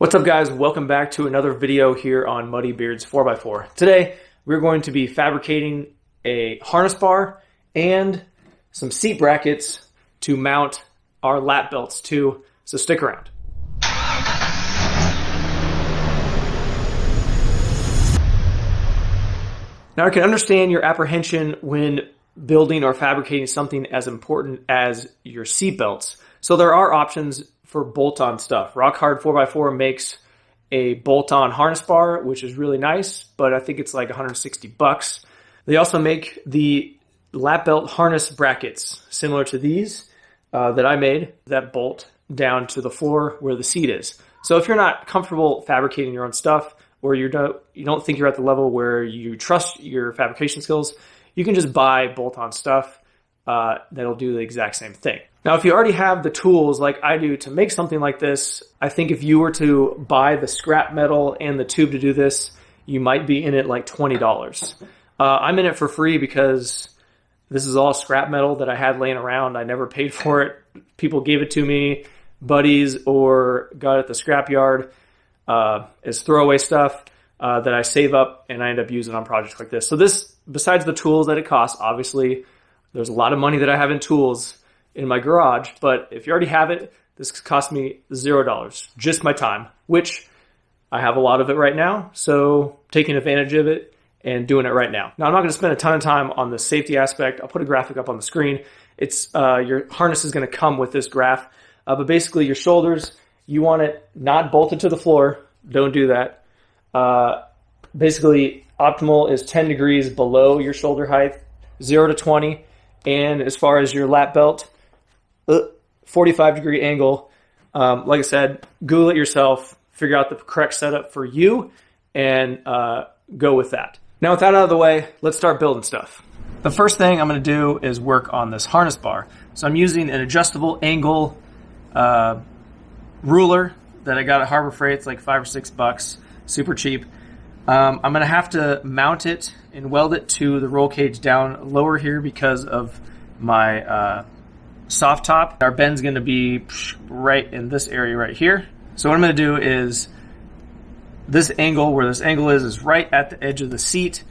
What's up, guys? Welcome back to another video here on Muddy Beards 4x4. Today we're going to be fabricating a harness bar and some seat brackets to mount our lap belts to, so stick around. Now, I can understand your apprehension when building or fabricating something as important as your seat belts. So there are options for bolt-on stuff. Rock Hard 4x4 makes a bolt-on harness bar, which is really nice, but I think it's like 160 bucks. They also make the lap belt harness brackets, similar to these that I made, that bolt down to the floor where the seat is. So if you're not comfortable fabricating your own stuff, or you don't think you're at the level where you trust your fabrication skills, you can just buy bolt-on stuff that'll do the exact same thing. Now, if you already have the tools like I do to make something like this, I think if you were to buy the scrap metal and the tube to do this, you might be in it like $20. I'm in it for free because this is all scrap metal that I had laying around. I never paid for it. People gave it to me, buddies, or got it at the scrapyard as throwaway stuff that I save up and I end up using on projects like this. So this, besides the tools that it costs, obviously there's a lot of money that I have in tools in my garage, but if you already have it, this cost me $0, just my time, which I have a lot of it right now, so taking advantage of it and doing it right now. Now, I'm not going to spend a ton of time on the safety aspect. I'll put a graphic up on the screen. It's your harness is going to come with this graph, but basically your shoulders, you want it not bolted to the floor. Don't do that. Basically, optimal is 10 degrees below your shoulder height, 0 to 20, and as far as your lap belt, 45-degree angle. Like I said, Google it yourself, figure out the correct setup for you, and go with that. Now, with that out of the way, let's start building stuff. The first thing I'm going to do is work on this harness bar. So I'm using an adjustable angle ruler that I got at Harbor Freight. It's like $5 or $6, super cheap. I'm going to have to mount it and weld it to the roll cage down lower here because of my soft top. Our bend's going to be right in this area right here. So what I'm going to do is this angle, where this angle is right at the edge of the seat,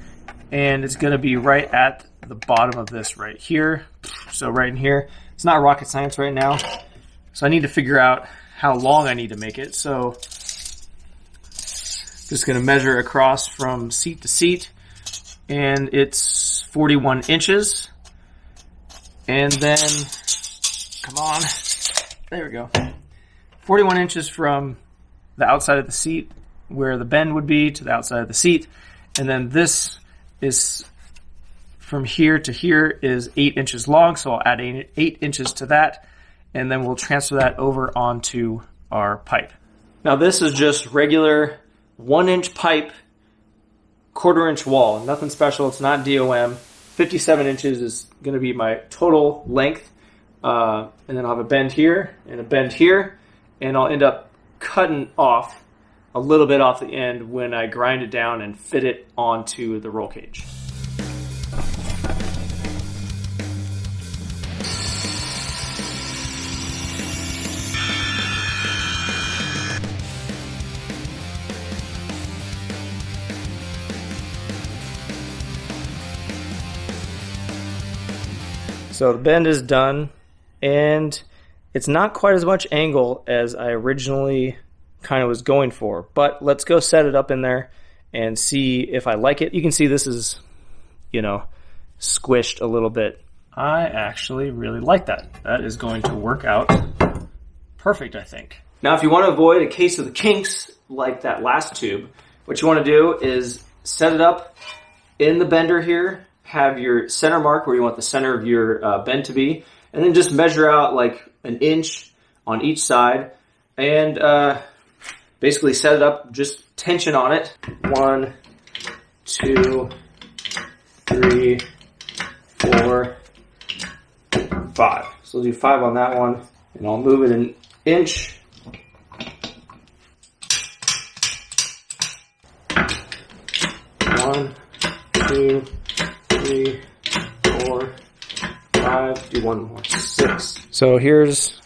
and it's going to be right at the bottom of this right here. So right in here. It's not rocket science right now. So I need to figure out how long I need to make it. So just going to measure across from seat to seat, and it's 41 inches. And then, come on, there we go. 41 inches from the outside of the seat where the bend would be to the outside of the seat. And then this is from here to here is 8 inches long. So I'll add 8 inches to that, and then we'll transfer that over onto our pipe. Now this is just regular 1-inch pipe, 1/4-inch wall, nothing special. It's not DOM. 57 inches is going to be my total length. And then I'll have a bend here and a bend here, and I'll end up cutting off a little bit off the end when I grind it down and fit it onto the roll cage. So the bend is done, and it's not quite as much angle as I originally kind of was going for, but let's go set it up in there and see if I like it. You can see this is, squished a little bit. I actually really like that. That is going to work out perfect, I think. Now, if you want to avoid a case of the kinks like that last tube, what you want to do is set it up in the bender here, have your center mark where you want the center of your bend to be, and then just measure out like 1 inch on each side, and basically set it up, just tension on it. 1, 2, 3, 4, 5. So we'll do 5 on that one, and I'll move it 1 inch. One, two, 3, 4, 5, do one more, 6. So here's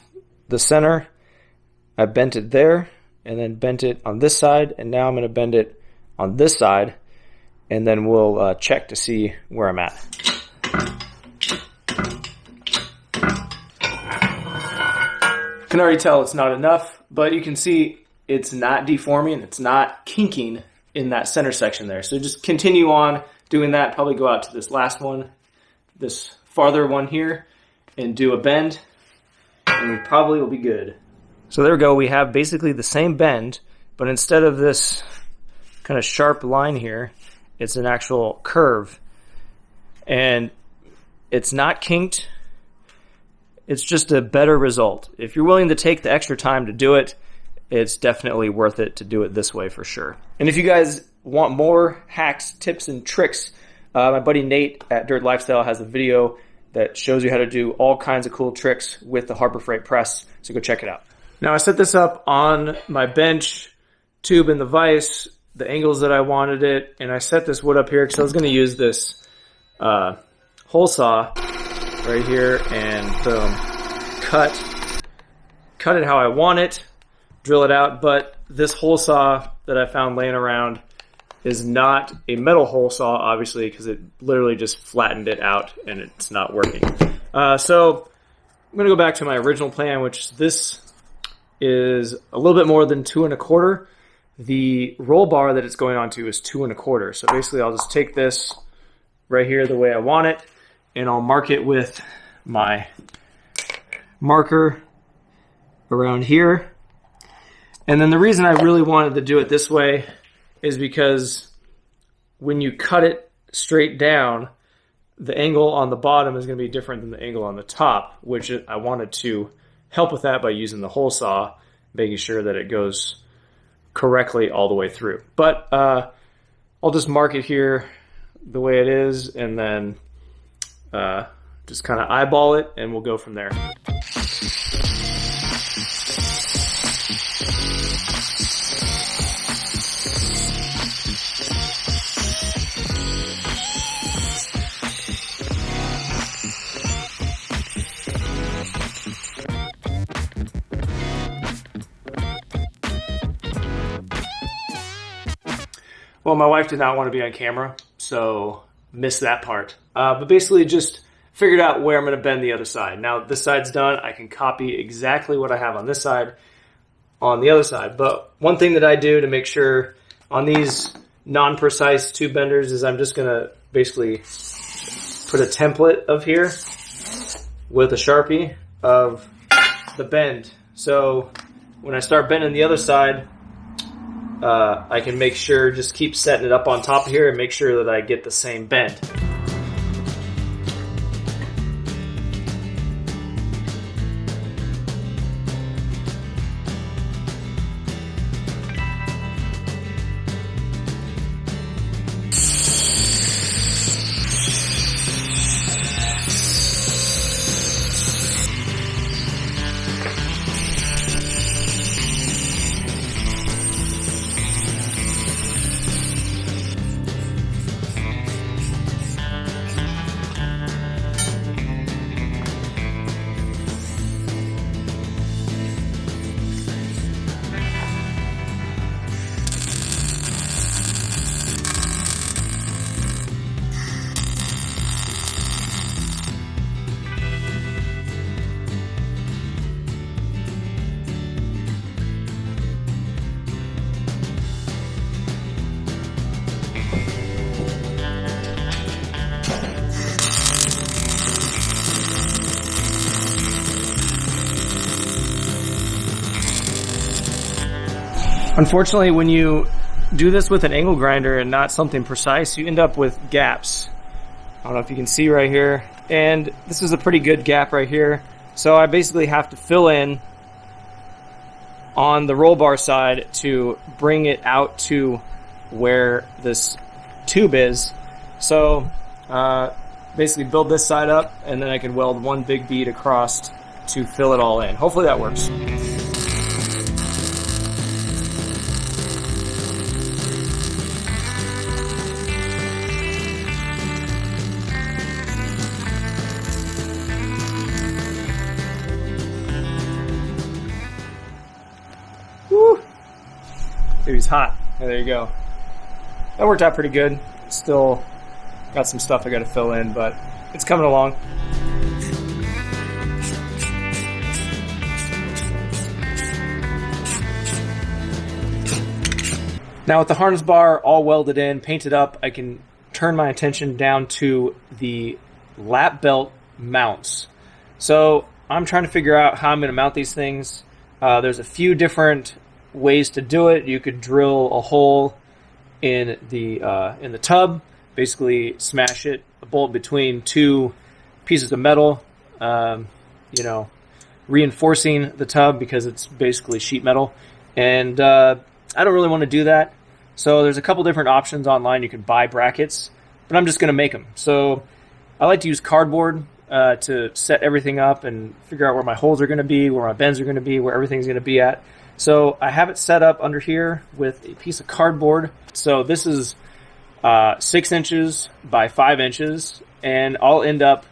the center. I bent it there, and then bent it on this side, and now I'm going to bend it on this side, and then we'll check to see where I'm at. Can already tell it's not enough, but you can see it's not deforming, it's not kinking in that center section there. So just continue on doing that, probably go out to this last one, this farther one here, and do a bend, and we probably will be good. So there we go, we have basically the same bend, but instead of this kind of sharp line here, it's an actual curve. And it's not kinked, it's just a better result. If you're willing to take the extra time to do it, it's definitely worth it to do it this way for sure. And if you guys want more hacks, tips, and tricks, my buddy Nate at Dirt Lifestyle has a video that shows you how to do all kinds of cool tricks with the Harbor Freight press, so go check it out. Now I set this up on my bench, tube in the vise, the angles that I wanted it, and I set this wood up here because I was going to use this hole saw right here, and boom, cut it how I want it, drill it out. But this hole saw that I found laying around is not a metal hole saw, obviously, because it literally just flattened it out and it's not working. So I'm going to go back to my original plan, which this is a little bit more than 2 1/4. The roll bar that it's going onto is 2 1/4. So basically I'll just take this right here the way I want it, and I'll mark it with my marker around here. And then the reason I really wanted to do it this way is because when you cut it straight down, the angle on the bottom is going to be different than the angle on the top, which I wanted to help with that by using the hole saw, making sure that it goes correctly all the way through. But I'll just mark it here the way it is, and then just kind of eyeball it, and we'll go from there. Well, my wife did not want to be on camera, so missed that part. But basically just figured out where I'm going to bend the other side. Now this side's done. I can copy exactly what I have on this side on the other side. But one thing that I do to make sure on these non-precise tube benders is I'm just going to basically put a template of here with a Sharpie of the bend. So when I start bending the other side, I can make sure, just keep setting it up on top of here and make sure that I get the same bend. Unfortunately, when you do this with an angle grinder and not something precise, you end up with gaps. I don't know if you can see right here. And this is a pretty good gap right here. So I basically have to fill in on the roll bar side to bring it out to where this tube is. So basically build this side up, and then I can weld one big bead across to fill it all in. Hopefully that works. Baby's hot. Yeah, there you go. That worked out pretty good. Still got some stuff I got to fill in, but it's coming along. Now with the harness bar all welded in, painted up, I can turn my attention down to the lap belt mounts. So I'm trying to figure out how I'm going to mount these things. There's a few different ways to do it. You could drill a hole in the tub, basically smash it, a bolt between two pieces of metal, reinforcing the tub because it's basically sheet metal. And I don't really want to do that. So there's a couple different options online. You can buy brackets, but I'm just going to make them. So I like to use cardboard to set everything up and figure out where my holes are going to be, where my bends are going to be, where everything's going to be at. So I have it set up under here with a piece of cardboard. So this is 6 inches by 5 inches, and I'll end up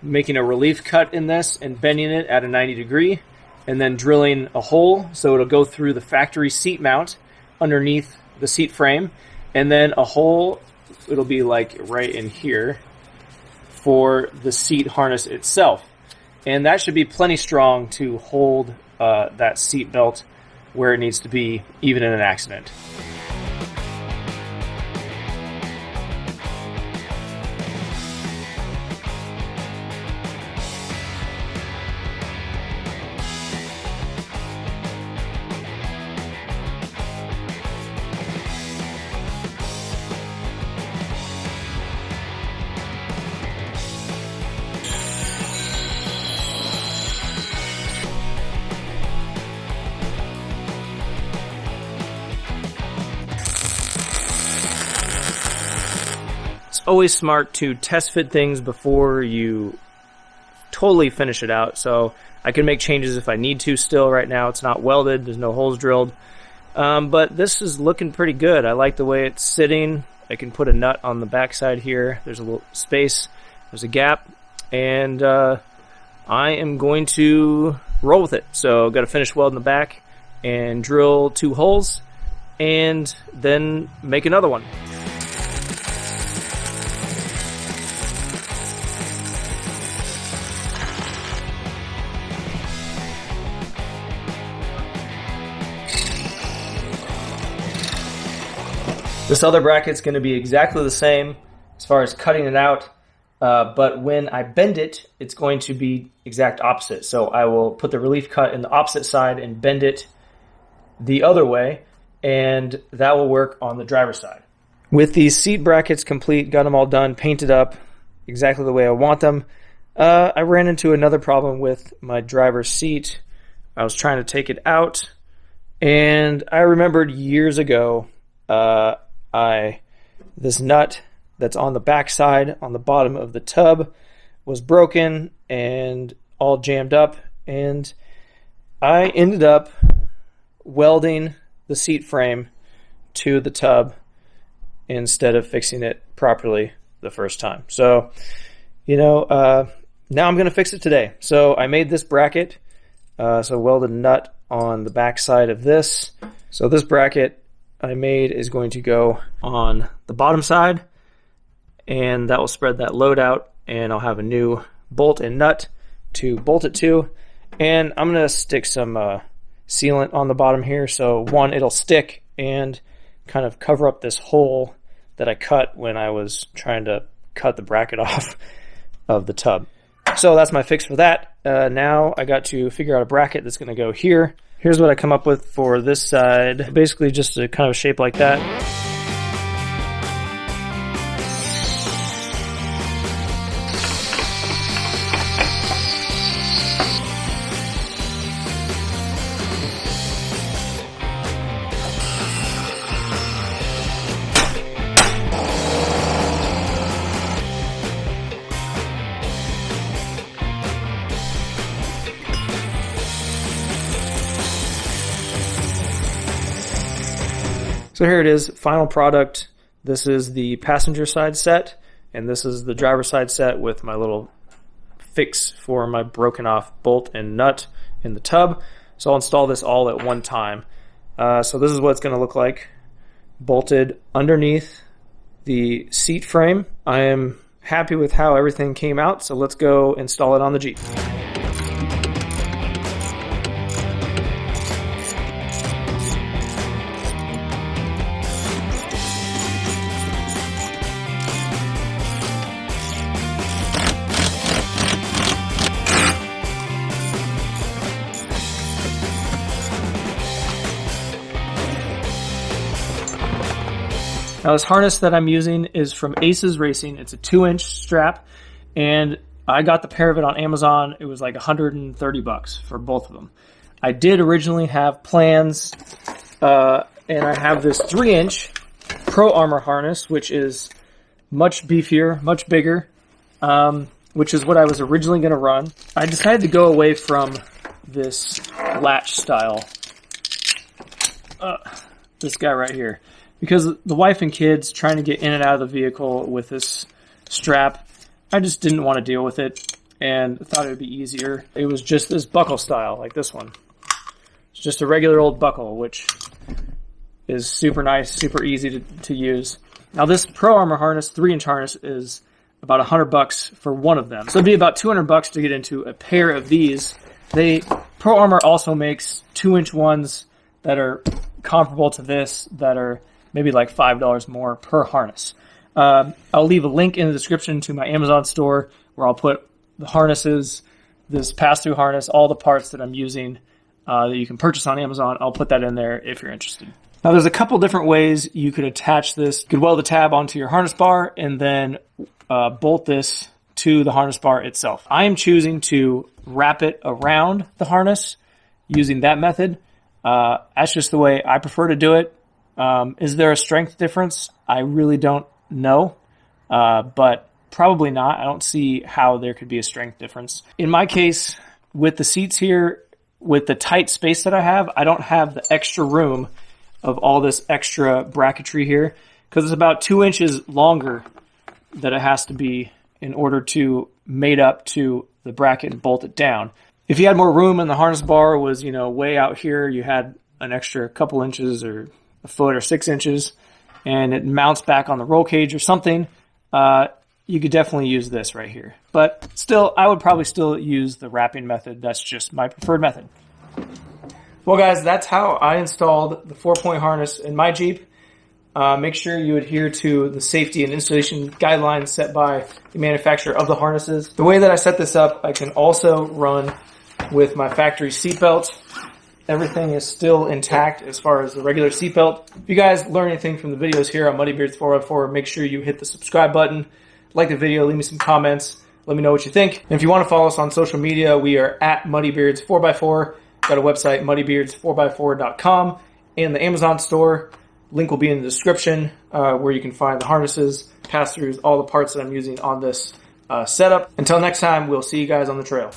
making a relief cut in this and bending it at a 90 degree, and then drilling a hole so it'll go through the factory seat mount underneath the seat frame, and then a hole, it'll be like right in here, for the seat harness itself. And that should be plenty strong to hold that seat belt where it needs to be, even in an accident. Always smart to test fit things before you totally finish it out. So I can make changes if I need to still. Right now it's not welded, there's no holes drilled, but this is looking pretty good. I like the way it's sitting. I can put a nut on the back side here. There's a little space, there's a gap, and I am going to roll with it. So got to finish welding the back and drill 2 holes and then make another one. This other bracket's going to be exactly the same as far as cutting it out, but when I bend it, it's going to be exact opposite. So I will put the relief cut in the opposite side and bend it the other way, and that will work on the driver's side. With these seat brackets complete, got them all done, painted up exactly the way I want them, I ran into another problem with my driver's seat. I was trying to take it out, and I remembered years ago, this nut that's on the back side on the bottom of the tub was broken and all jammed up, and I ended up welding the seat frame to the tub instead of fixing it properly the first time. So, now I'm going to fix it today. So I made this bracket, so welded a nut on the back side of this. So this bracket I made is going to go on the bottom side, and that will spread that load out, and I'll have a new bolt and nut to bolt it to. And I'm going to stick some sealant on the bottom here, so one, it'll stick and kind of cover up this hole that I cut when I was trying to cut the bracket off of the tub. So that's my fix for that. Now I got to figure out a bracket that's going to go here. Here's what I come up with for this side. Basically just a kind of shape like that. So here it is, final product. This is the passenger side set, and this is the driver side set with my little fix for my broken off bolt and nut in the tub. So I'll install this all at one time. So this is what it's going to look like, bolted underneath the seat frame. I am happy with how everything came out, so let's go install it on the Jeep. Now this harness that I'm using is from Aces Racing. It's a 2-inch strap, and I got the pair of it on Amazon. It was like $130 for both of them. I did originally have plans, and I have this 3-inch Pro Armor harness, which is much beefier, much bigger, which is what I was originally going to run. I decided to go away from this latch style, this guy right here. Because the wife and kids trying to get in and out of the vehicle with this strap, I just didn't want to deal with it and thought it would be easier. It was just this buckle style, like this one. It's just a regular old buckle, which is super nice, super easy to use. Now this Pro Armor harness, 3-inch harness, is about $100 for one of them. So it'd be about $200 to get into a pair of these. Pro Armor also makes 2-inch ones that are comparable to this, that are maybe like $5 more per harness. I'll leave a link in the description to my Amazon store where I'll put the harnesses, this pass-through harness, all the parts that I'm using that you can purchase on Amazon. I'll put that in there if you're interested. Now there's a couple different ways you could attach this. You could weld the tab onto your harness bar and then bolt this to the harness bar itself. I am choosing to wrap it around the harness using that method. That's just the way I prefer to do it. Is there a strength difference? I really don't know, but probably not. I don't see how there could be a strength difference. In my case, with the seats here, with the tight space that I have, I don't have the extra room of all this extra bracketry here because it's about 2 inches longer that it has to be in order to mate up to the bracket and bolt it down. If you had more room and the harness bar was, way out here, you had an extra couple inches or a foot or 6 inches, and it mounts back on the roll cage or something, you could definitely use this right here. But still, I would probably still use the wrapping method. That's just my preferred method. Well, guys, that's how I installed the 4-point harness in my Jeep. Make sure you adhere to the safety and installation guidelines set by the manufacturer of the harnesses. The way that I set this up, I can also run with my factory seatbelt. Everything is still intact as far as the regular seatbelt. If you guys learn anything from the videos here on Muddybeards 4x4, make sure you hit the subscribe button, like the video, leave me some comments, let me know what you think. And if you want to follow us on social media, we are at Muddybeards 4x4. Got a website, muddybeards4x4.com, and the Amazon store. Link will be in the description where you can find the harnesses, pass-throughs, all the parts that I'm using on this setup. Until next time, we'll see you guys on the trail.